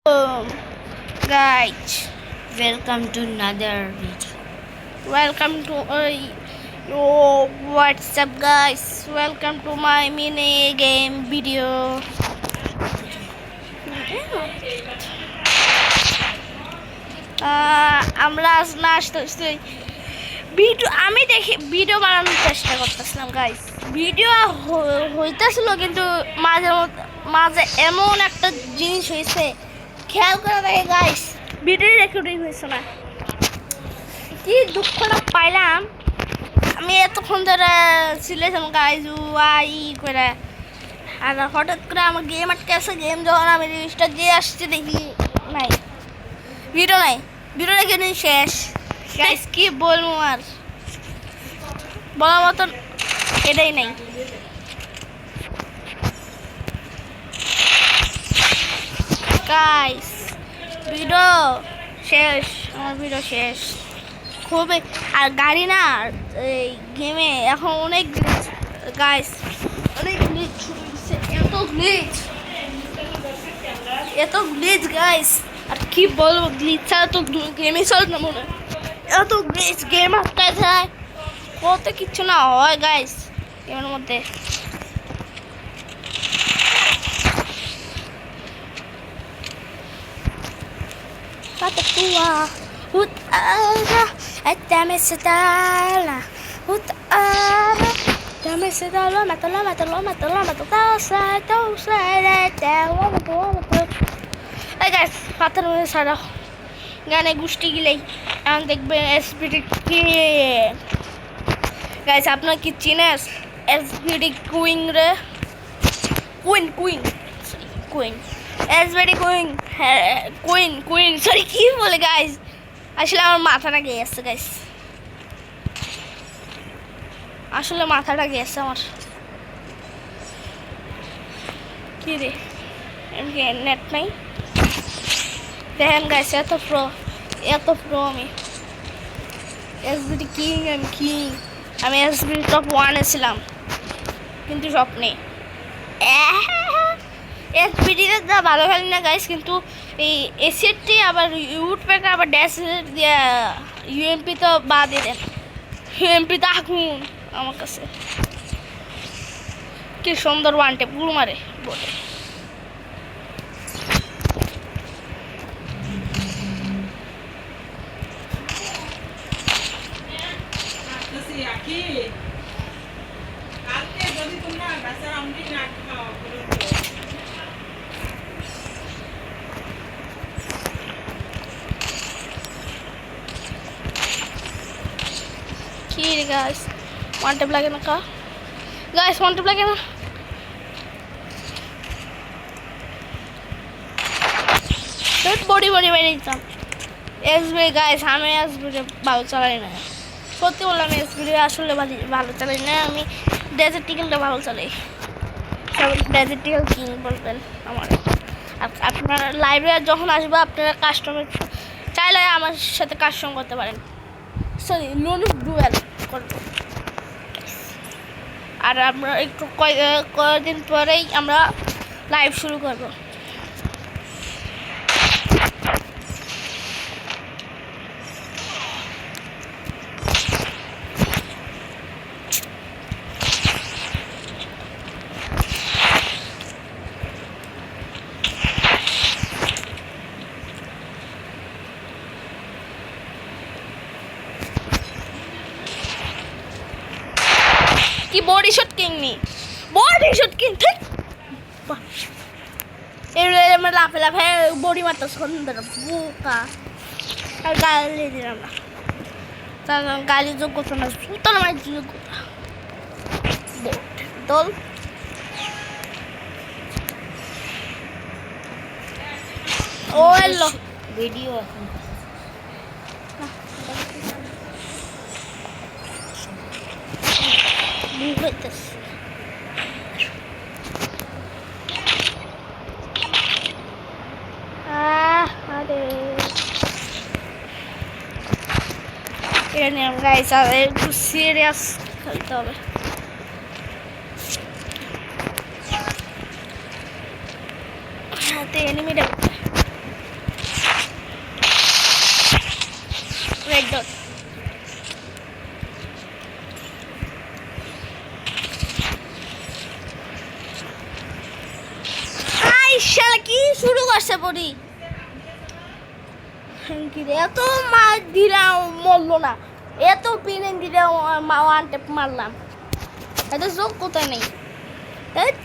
Guys, welcome to another video. Welcome to what's up, guys? Welcome to my mini game video. আমরা আজ না আসতে video আমি দেখি ভিডিও বানানোর চেষ্টা করতেছিলাম গাইস। ভিডিও হইতেছিল কিন্তু মাঝে এমন একটা জিনিস হয়েছে, খেয়াল করে দেখে গাইস, ভিডিও রেকর্ডিং হয়েছে না। কি দুঃখটা পাইলাম, আমি এতক্ষণ ধরে ছিলাম গাইস করে, আর হঠাৎ করে আমার গেম আটকে আছে। গেম যখন আমি রেজিস্টার দিয়ে আসছি দেখি নাই, ভিডিও রেকর্ডিং শেষ। গাইস কি বলবো, আর বলার মতন এটাই নাই। গাইস ভিডিও শেষ, আমার ভিডিও শেষ খুবই। আর গাড়ি না, এই গেমে এখন অনেক গ্লিচ গাইস, অনেক গ্লিচ হচ্ছে, এত গ্লিচ গাইস। আর কি বলবো, গ্লিচ ছাড়া তো গেমই চল না মনে হয়। এত গ্লিচ, গেম আটকে যায়, কত কিছু না হয় গাইস গেমের মধ্যে। Tua utara dame sedala utara dame sedala mata tausa এই গাইস পাতার মধ্যে সারা গানে গুষ্টি গিলেই এখন দেখবে এসপিডি কি। গাইস আপনার কি চিনেন এসপিডি কুইং রে? কুইন এসপিডি কুইন সরি কি বলে গাইস, আসলে আমার মাথাটা গেছে গাইস, আসলে মাথাটা গেছে আমার। কি রে নেট নাই, দেখেন গাইস এত প্রো আমি এসবিডি কিং। আমি এসবিডি টপ 1 ছিলাম, কিন্তু স্বপ্নে এসবিডিতে যা ভালো খেলি না গাইস, কিন্তু এই এসিডটি আবার ইউট প্যাকে আবার ড্যাশ দিয়ে ইউএমপি তো বাদে দেন। ইউএমপি তো আগুন আমার কাছে, কি সুন্দর ওয়ান টেপ গুলো মারে বটে। কি রে গাইস, ওয়ান টেপ লাগে না কা গাইস, ওয়ান টেপ লাগে না। বডি মেরে দিতাম। এসবি গাইস, আমি এসবি ভালো চালাই না, সত্যি বললাম এসবি আসলে ভালো চালাই না। আমি ডেজার্ট টিকেলটা ভালো চালাই, সব ডেজার্ট টিকেল কিং বলবেন আমার। আর আপনারা লাইভে যখন আসবে, আপনারা কাস্টমার চাইলে আমার সাথে কাস্টম করতে পারেন। সরি লোন ডুয়েল করবো। আর আমরা একটু কয়েকদিন পরেই আমরা লাইভ শুরু করবো। কি বডি শট কিং ঠিক আমরা লাফে বডি মারতে সুন্দর বোকা। আর গালি দিলাম না, তার গালি যোগ্যতা না, সুতরাং আমার যোগ্যতা দল। ও এলো ভিডিও এখন হইতেছে। গাইস একটু সিরিয়াস খেলতে হবে। হাতে এনিমি ডাকবে। রেড ডট হাই শালা কি শুরু করছে পড়ি এত মার দিলাম মরলো না এত পিন দিলে ওয়ান টেপ মারলাম এত যোগ কোথায় নেই ধ্যাৎ,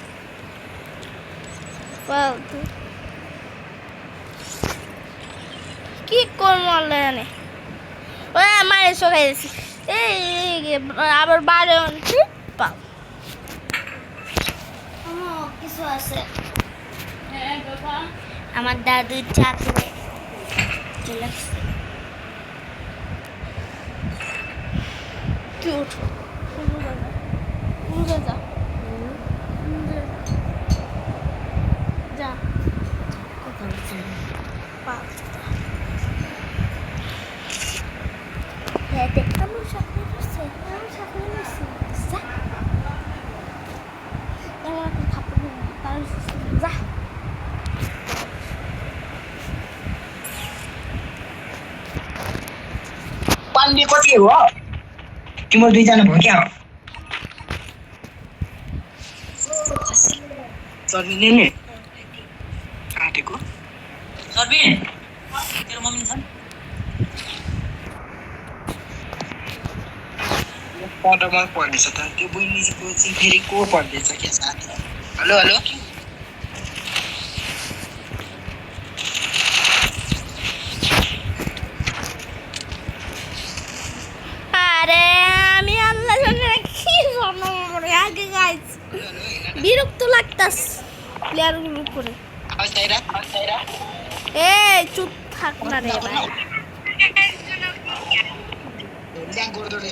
ফালতু। কি করবো আল্লাহ জানে ওই আমার এসো খাইছি এই আবার বাইরে পাও কিছু আছে আমার দাদুর চাকরি চলে আসছে তুই উঠো যা যা হ্যাঁ দেখতাম চাকরি করছে চাকরি করছে যা এমন খাপড় যা पाण्डे कति हो तिम्रो दुईजना भयो क्या सर्बिन नि काटेको सर्बिन तेरो मम्मी छ पढमा पढ्दैछ त त्यो बहिनीको चाहिँ फेरि को पढ्दैछ के साथी हेलो हेलो আরে আমি আল্লাহ জানে না কি জন্ম আগে গাইস বিরক্ত লাগতাস প্লেয়ার গুলো করে আজ তাইরা এই চুপ থাক না রে ভাই ল্যাং করে দে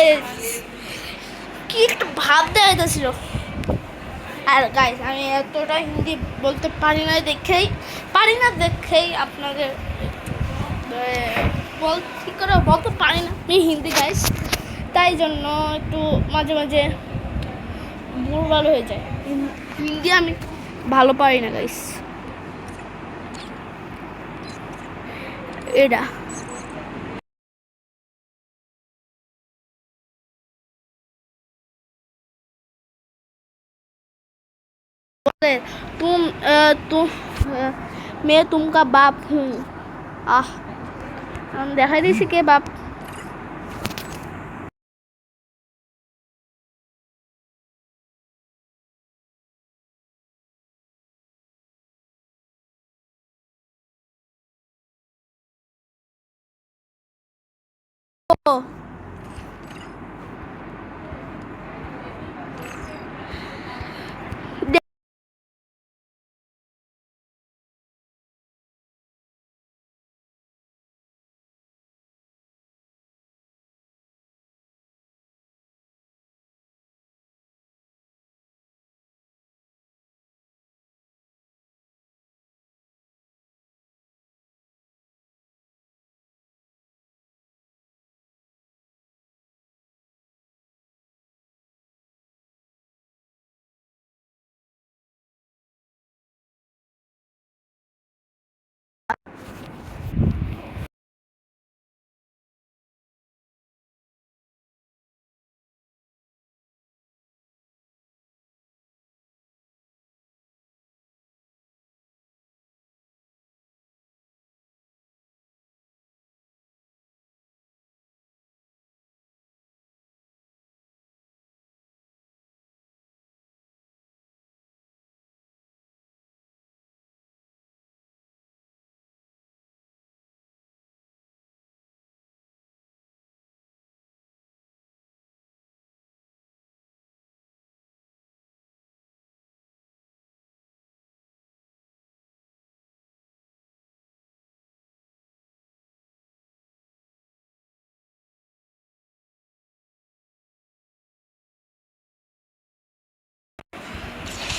গাইস কি একটা ভাব দেখাইতেছিল। আর গাইস আমি এতটা হিন্দি বলতে পারি না দেখেই আপনাদের ঠিক করে বলতে পারি না আমি হিন্দি গাইস, তাই জন্য একটু মাঝে মাঝে ভুলভাল হয়ে যায়। হিন্দি আমি ভালো পারি না গাইস। এটা तुम तुम मैं तुमका बाप हूँ। हम देखाई दिसी के बाप।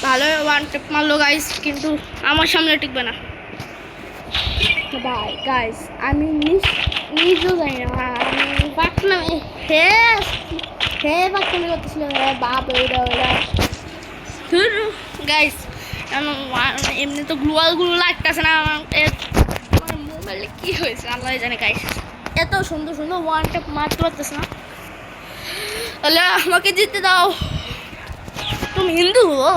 ভালো ওয়ান টেপ মারলো গাইস, কিন্তু আমার সামনে টিকবে না। গাইস আমি নিজেও জানি না, আমি পারতাম হে হে পারতাম করতেছিল বাপ ওইটা গাইস। এমনি তো গ্লুয়ালগুলো লাগতেছে না আমার মোবাইলে, কি হয়েছে আল্লাহ জানে গাইস। এত সুন্দর সুন্দর ওয়ান টেপ মারতে পারতেছে না, তাহলে আমাকে জিততে দাও। তুমি হিন্দু হো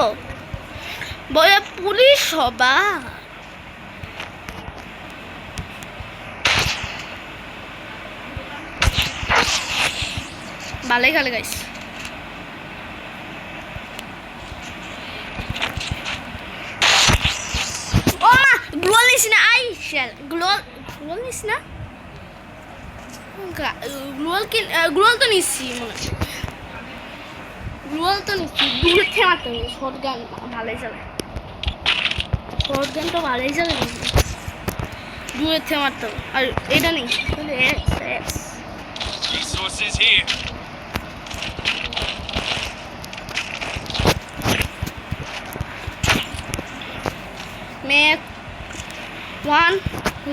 বলে পুলিশ হবা? ভালোই খেলে গাইস। ও মা গ্লোয়াল নিস না, আই শেল গ্লোয়াল নিস না। গ্লোয়াল তো নিচ্ছি মনে হয়, গ্লোয়াল তো নিচ্ছি। দূর থেকে মারতে হবে, শর্ট গান ভালোই চলে, শর্ট গান তো ভালোই চলে, দূরের থেকে মারতে হবে। আর এটা নেই Resources here. मैं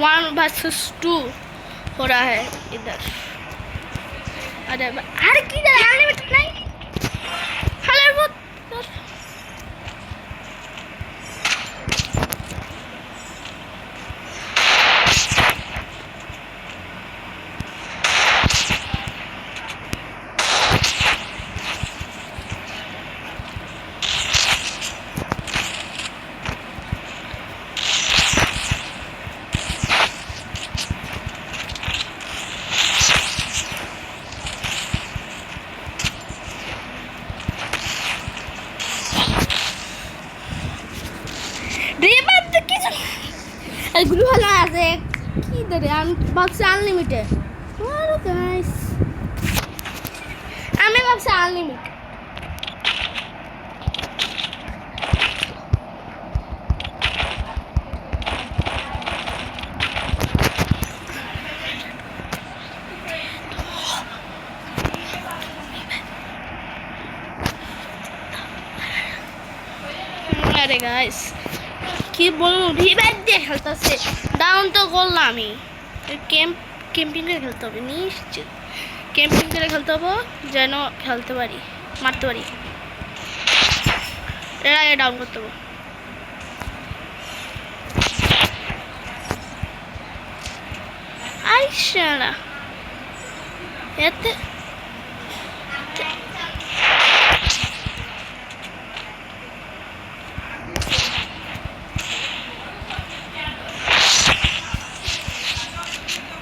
1 वर्सेस 2 हो रहा है इधर। अरे किधर अनलिमिटेड नहीं, हेलो वो এগুলো ভালো আছে কি ধরে ভাবছি আনলিমিটেড। আমি ভাবছি আনলিমিটেড। আরে গাইস কি বলবো, রিভাইভ দিয়ে খেলতেছে। ডাউন তো করলাম আমি। ক্যাম্পিং করে খেলতে হবে নিশ্চিত। ক্যাম্পিং করে খেলতে হবে যেন খেলতে পারি, মারতে পারি। এর আগে ডাউন করতে হবে। আইসা না এতে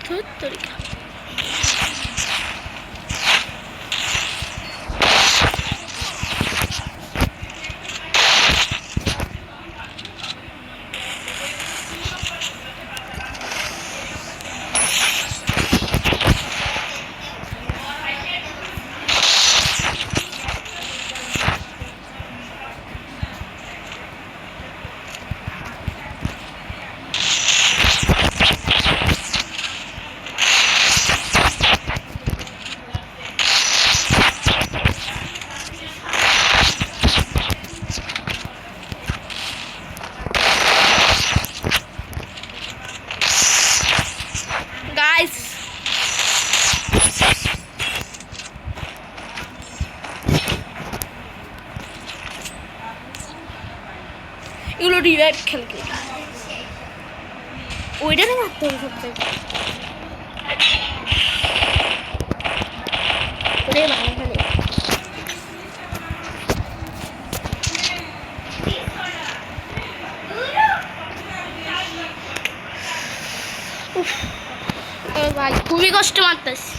ধুর তরিকা। গাইস এগুলো রিভাইভ খেলতে ওইটাতে মারতে হবে সবথেকে। ওটাই ভালো খেলে। উফ, ও ভাই খুবই কষ্ট মারতেছি।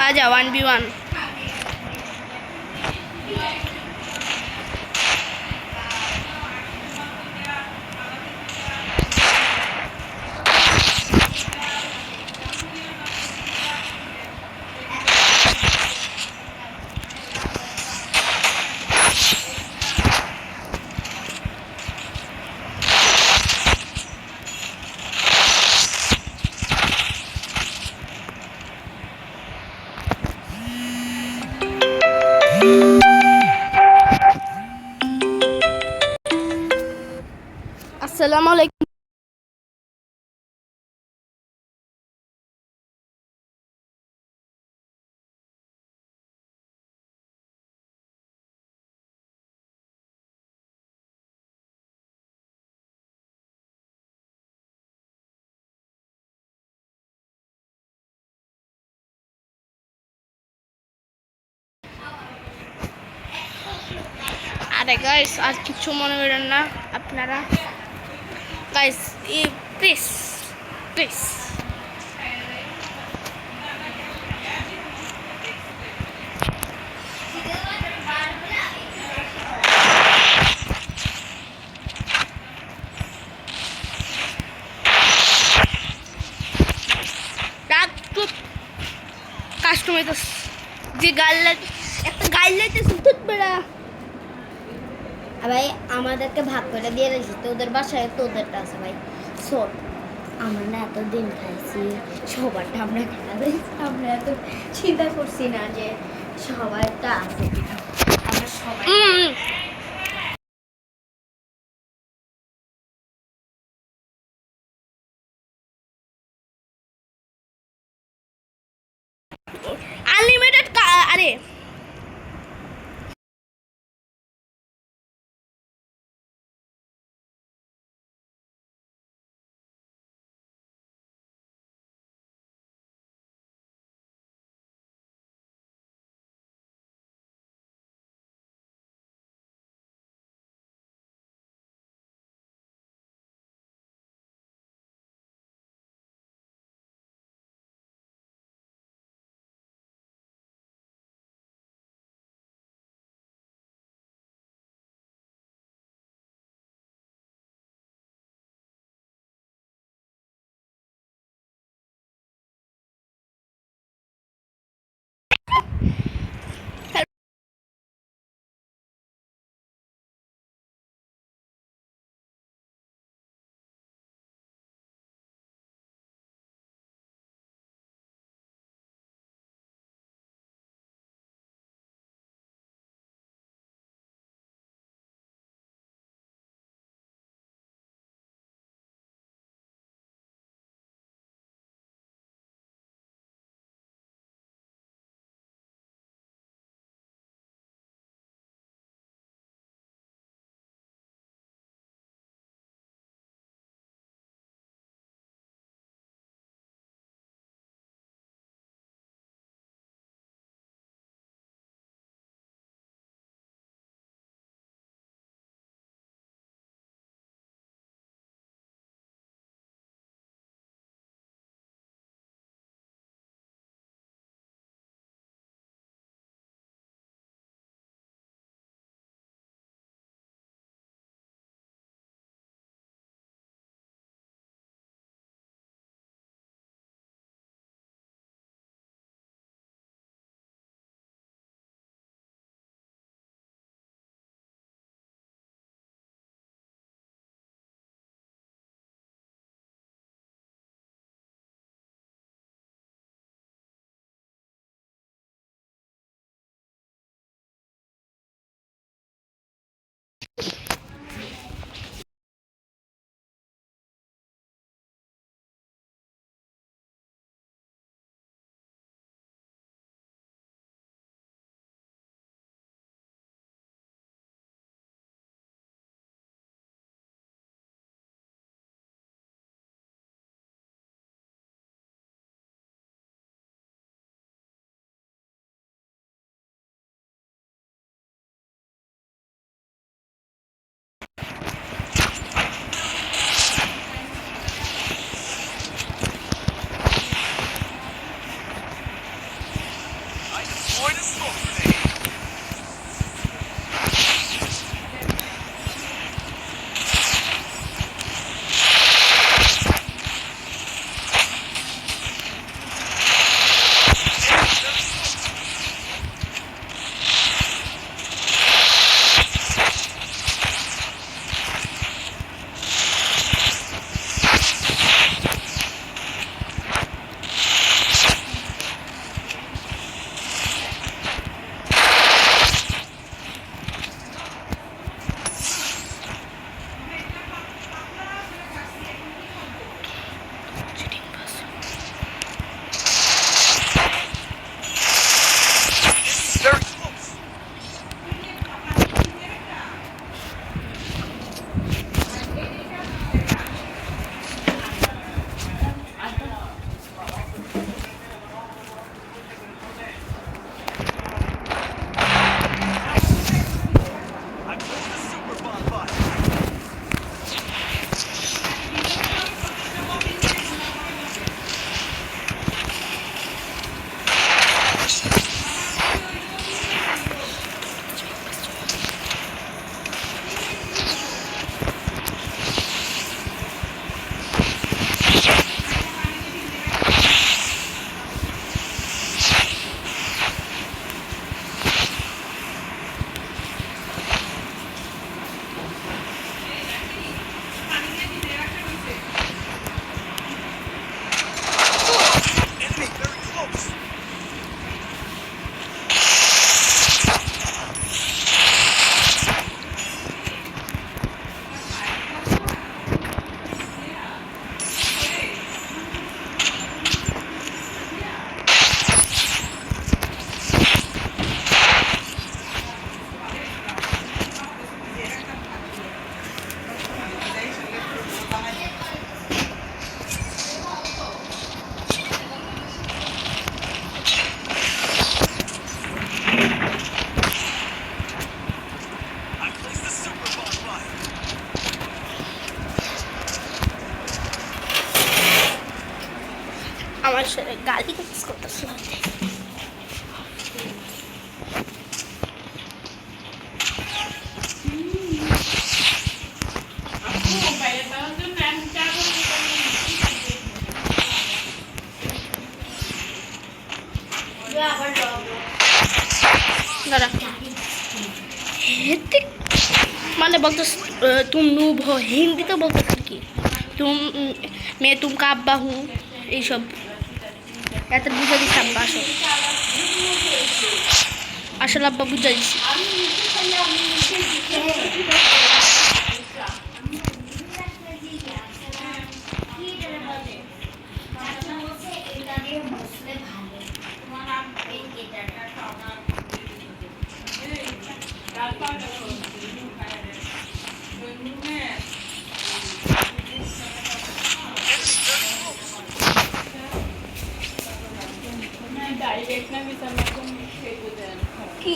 আজা 1v1। আসসালামু আলাইকুম। আরে গাইস আর কিছু মনে করেন না আপনারা। গাইস প্লিজ প্লিজ রাত চুপ। কাস্টমার যে গাইলে একটা গাইলাইতে সুতুত বেড়া। ভাই আমাদেরকে ভাগ করে দিয়ে দিয়েছি, তোদের বাসায় তোদেরটা আছে ভাই। শোন, আমরা না এতদিন খাইছি, সবারটা আমরা খাই, আমরা এত চিন্তা করছি না যে সবারটা আছে কিনা। আমরা সবাই আনলিমিটেড আরে আমার সাথে গালি করতেছে। दादा মানে বলতো तुम नूब हो हिंदी तो बोलते কি तुम मैं तुमका अब्बा हूँ এইসব এত বুঝা দিছি আব্বা আসলে আব্বা বুঝা দিছি। কি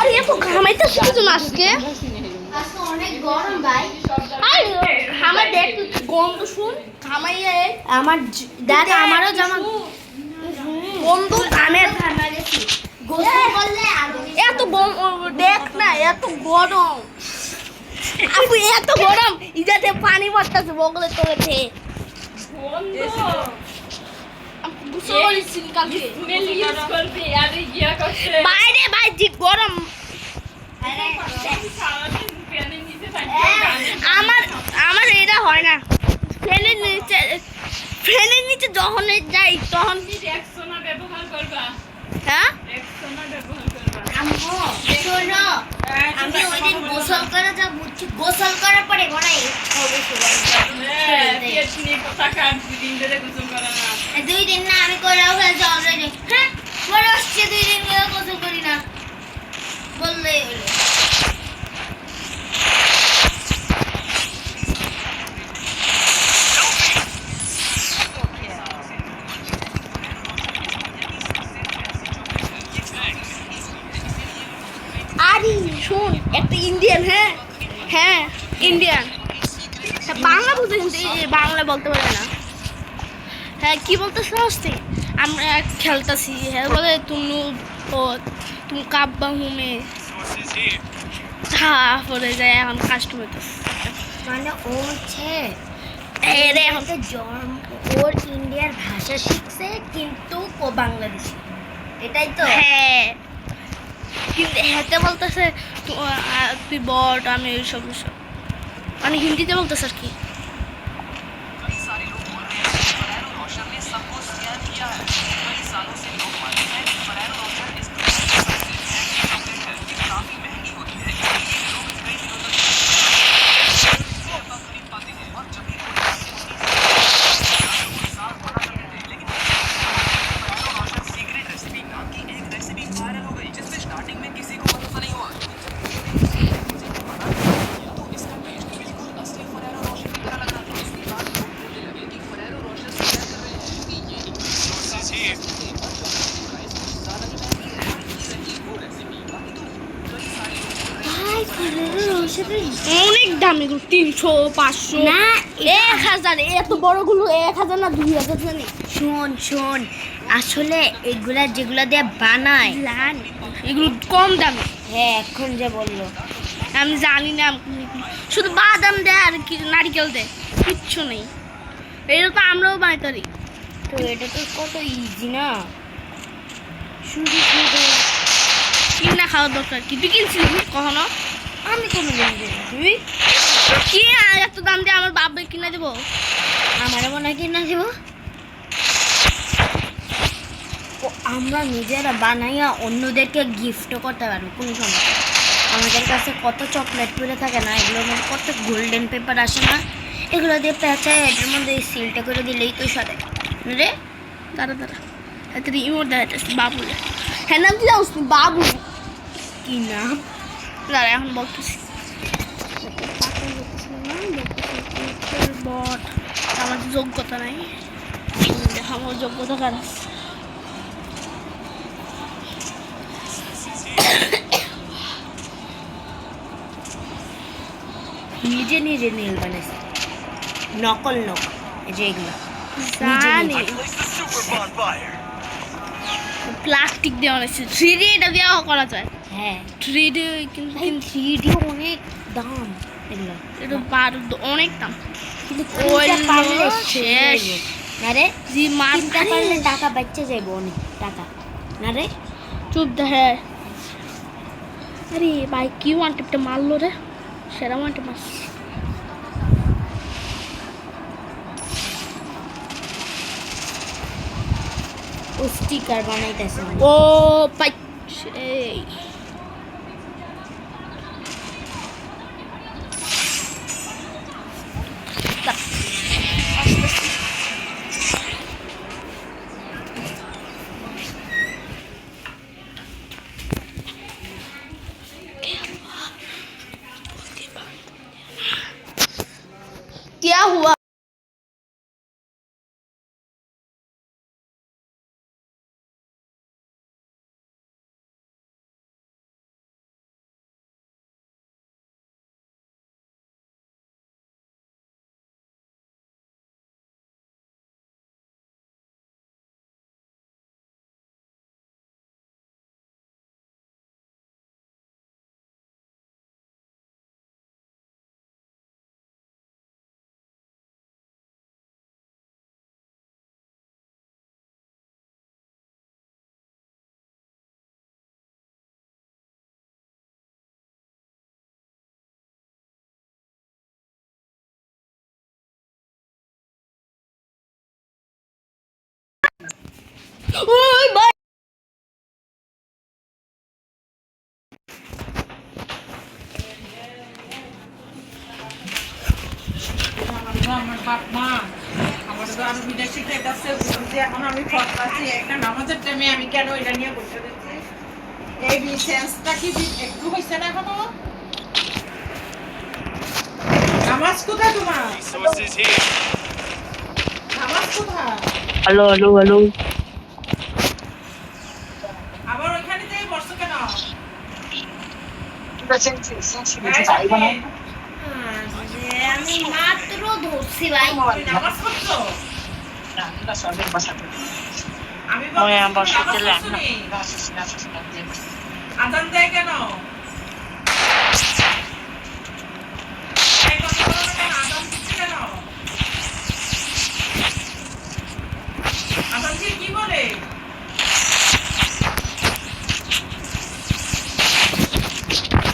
আরে এত ঘামাইতেছিস তুমি আজকে? আজকে অনেক গরম ভাই। আরে ঘামাই দেখ গন্ধ শুন ঘামাইয়ে আমার দেখ আমারও জামা গন্ধ কানের ঘামা গেছি। গোসল করলে আরো এত দেখ না এত গরম আপু এত গরম ইজাতে পানি পড়তেছে বগলে তোলেছে বাইরে ভাই যে গরম আমার আমার এটা হয় না ফ্যানের নিচে যখন যাই তখন হ্যাঁ শোনো আমি ওই দিন গোসল করে যা বুঝছি গোসল করার পরে ঘরে দুই দিন না আমি করে ফেলছি অলরেডি। হ্যাঁ বড় আসছে 2 দিন করে গোসল করি না বললেই হলো। আরে শোন একটা ইন্ডিয়ান হ্যাঁ হ্যাঁ ইন্ডিয়ান বাংলা বুঝতে কিন্তু বাংলা বলতে পারে না। হ্যাঁ কি বলতে সমস্ত আমরা খেলতেছি হ্যাঁ বলে তুমি ও তুমি কাব্বা হুমে পরে যায় এখন কাস্টমার মানে ও হচ্ছে রে এখন তো জন্ম ওর ইন্ডিয়ার ভাষা শিখছে কিন্তু ও বাংলাদেশি এটাই তো। হ্যাঁ কিন্তু হেতে বলতেছে তুই বট আমি এইসব এইসব মানে হিন্দিতে বলতেছে আর কি। অনেক দাম এগুলো 300 500 না 1000 এত বড়গুলো 1000 না 2000 জানি। শোন শোন আসলে এগুলা যেগুলা দিয়ে বানায় এগুলো কম দামে। হ্যাঁ এখন যে বললো আমি জানি না শুধু বাদাম দেয় আর কি নারকেল দেয় কিচ্ছু নেই। এটা তো আমরাও বানাইতে পারি তো এটা তো কত ইজি না শুধু কিনা খাওয়ার দরকার কি তুই কিনছিলি কখনো? আমি কোনো জানি না তুই কি এত দাম দিয়ে আমার বাবা কিনা দেবো? আমারও মনে হয় কিনা দিব। ও আমরা নিজেরা বানাইয়া অন্যদেরকে গিফটও করতে পারবো কোনো সমস্যা। আমাদের কাছে কত চকলেট পড়ে থাকে না এগুলোর মধ্যে কত গোল্ডেন পেপার আসে না এগুলো দিয়ে পেঁচায় এটার মধ্যে এই সিলটা করে দিলেই তো সারে রে। দাঁড়া এত ইমোট দেখাচ্ছে বাবু হ্যাঁ নাম কি জানো বাবু কি নাম দাঁড়া এখন বলতেছি বট আমার যোগ্যতা নাই আমার যোগ্যতা কার নিজে নিজে নীল বানাইছে নকল নক এই যে এগুলো জানি প্লাস্টিক দেওয়া হয়েছে 3D এটা দেওয়া করা যায় হ্যাঁ 3D কিন্তু ভাই 3D অনেক দাম এগুলো এটা অনেক দাম কিন্তু ওই তিনটা পারলে শেষ। শেষ না রে জি মাছ তিনটা পারলে টাকা বাচ্চা যাইব অনেক টাকা না রে চুপ দেখে আরে ভাই কি ওয়ান টিপটা মারলো রে সেরা ওয়ান টিপ মার ও স্টিকার বানাইতেছে ও পাই সেই क्या हुआ ओए भाई আমার বাপ মা আমার তো আরো বিদেশি খাইতেছে যে এখন আমি ফটকাছি একটা নামাজের টাইমে আমি কেন এটা নিয়ে বসে দিচ্ছি এই সেন্সটা কি একটু হয়েছে না এখনো নামাজ কোথায় তোমার নামাজ কোথায় হ্যালো হ্যালো হ্যালো আবার ওইখানে যেয়ে বসছো কেন আমি মাত্র ধরছি ভাই তুমি নামাজ পড়ছো আমি ওই বলছি আমার সাথে নামাজ পড়ছোনি? আজান দেয় কেন এই কথা বলো না কেন? আজান দিচ্ছে কেন আজান দিয়ে কি বলে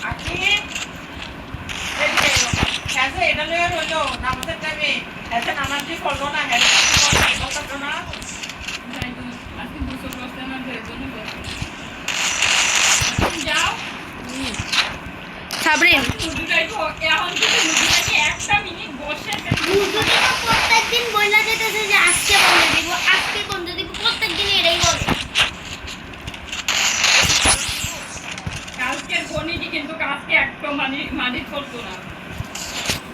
আপনি এই যে হ্যাঁ যে এটা লয়ে রইলো নামাজের টাইমে হ্যাঁ যে নামাজ দিয়ে পড়লো না হ্যাঁ কথা না যাও সাবরিন প্রত্যেকদিন বইলা যেতেছে যে আজকে বন্ধ দিব আজকে বন্ধ দিব প্রত্যেকদিন এটাই বলে কালকের গণিতই কিন্তু কাজকে একটা মানি করতো না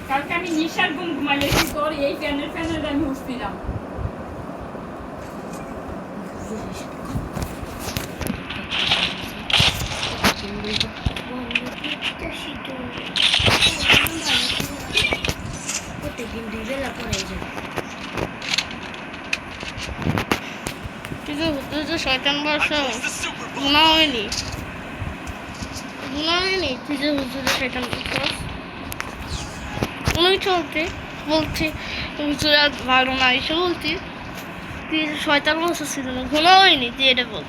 কালকে আমি নিশার ঘুম ঘুমাইলেছি তোর এই ফ্যানের আমি উঠছিলাম প্রত্যেকদিন দুই বেলা পড়াই যায় তুই তো শয়তান বর্ষ গুণা হয়নি তুই যে হুজুরে শয়তান বর্ষ কোনো কিছু বলছি হুজুরা ভালো না এসে বলছি তুই যে শয়তান বর্ষ ছিল না গুণা হয়নি তুই এটা বল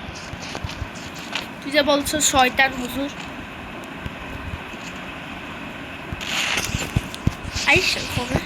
তুই যে বলছো শয়তান হুজুর আইসা খবর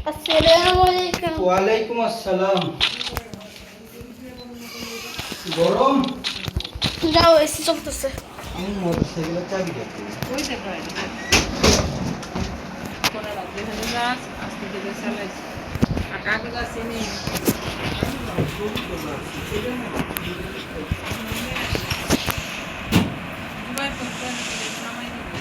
আসসালামু আলাইকুম। ওয়ালাইকুম আসসালাম। গরম? যাও এসি চলতেছে। আমি মোটরসাইকেলের চাবি দেখি। ওই দেখো করে রাখবে এখানে গাছ আস্তে ধীরে চালাইছে আর কাগজ আছে নেই দুবার করতে